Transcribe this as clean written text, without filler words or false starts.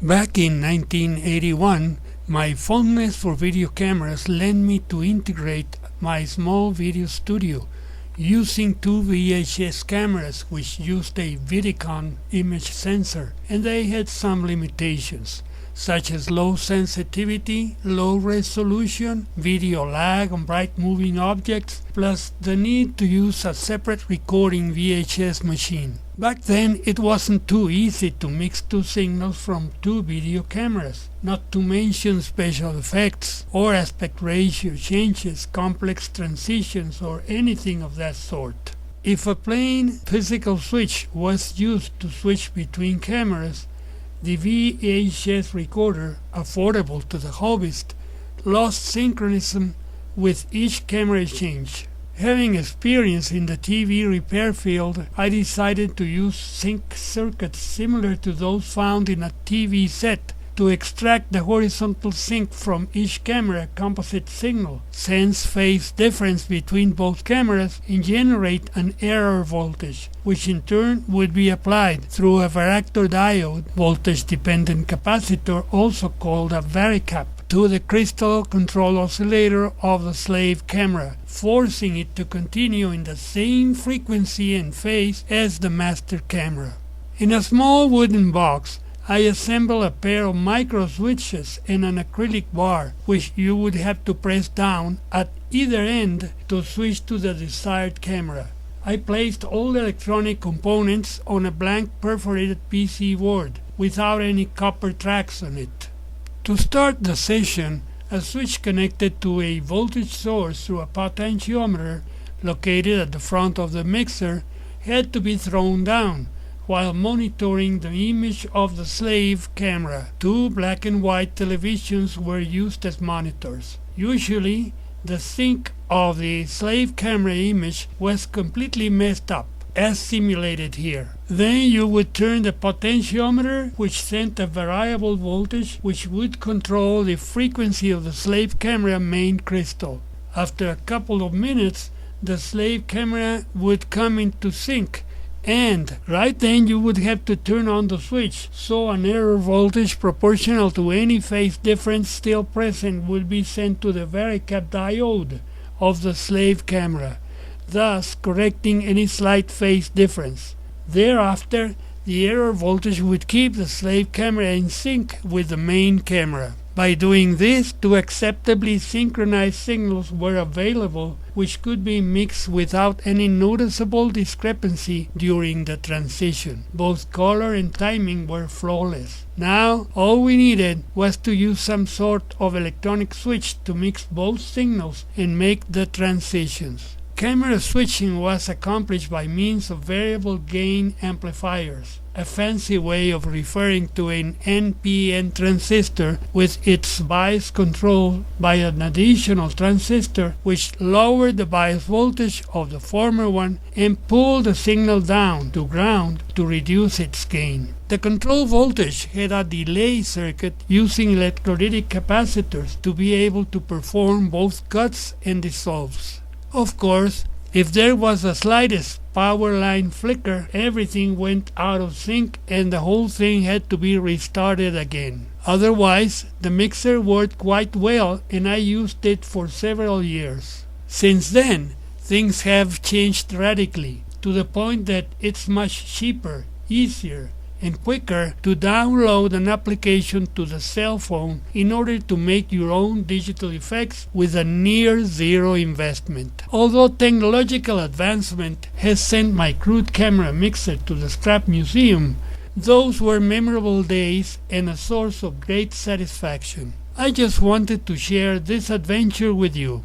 Back in 1981, my fondness for video cameras led me to integrate my small video studio using two VHS cameras which used a Vidicon image sensor, and they had some limitations such as low sensitivity, low resolution, video lag on bright moving objects, plus the need to use a separate recording VHS machine. Back then it wasn't too easy to mix two signals from two video cameras, not to mention special effects or aspect ratio changes, complex transitions, or anything of that sort. If a plain physical switch was used to switch between cameras, the VHS recorder, affordable to the hobbyist, lost synchronism with each camera change. Having experience in the TV repair field, I decided to use sync circuits similar to those found in a TV set to extract the horizontal sync from each camera composite signal, sense phase difference between both cameras, and generate an error voltage, which in turn would be applied through a varactor diode, voltage-dependent capacitor, also called a varicap, to the crystal control oscillator of the slave camera, forcing it to continue in the same frequency and phase as the master camera. In a small wooden box, I assembled a pair of micro switches and an acrylic bar, which you would have to press down at either end to switch to the desired camera. I placed all the electronic components on a blank perforated PC board without any copper tracks on it. To start the session, a switch connected to a voltage source through a potentiometer located at the front of the mixer had to be thrown down while monitoring the image of the slave camera. Two black and white televisions were used as monitors. Usually, the sync of the slave camera image was completely messed up, as simulated here. Then you would turn the potentiometer, which sent a variable voltage which would control the frequency of the slave camera main crystal. After a couple of minutes, the slave camera would come into sync, and right then you would have to turn on the switch, so an error voltage proportional to any phase difference still present would be sent to the varicap diode of the slave camera, thus correcting any slight phase difference. Thereafter, the error voltage would keep the slave camera in sync with the main camera. By doing this, two acceptably synchronized signals were available, which could be mixed without any noticeable discrepancy during the transition. Both color and timing were flawless. Now, all we needed was to use some sort of electronic switch to mix both signals and make the transitions. Camera switching was accomplished by means of variable gain amplifiers, a fancy way of referring to an NPN transistor with its bias controlled by an additional transistor which lowered the bias voltage of the former one and pulled the signal down to ground to reduce its gain. The control voltage had a delay circuit using electrolytic capacitors to be able to perform both cuts and dissolves. Of course, if there was the slightest power line flicker, everything went out of sync and the whole thing had to be restarted again. Otherwise, the mixer worked quite well and I used it for several years. Since then, things have changed radically, to the point that it's much cheaper, easier, and quicker to download an application to the cell phone in order to make your own digital effects with a near zero investment. Although technological advancement has sent my crude camera mixer to the scrap museum, those were memorable days and a source of great satisfaction. I just wanted to share this adventure with you.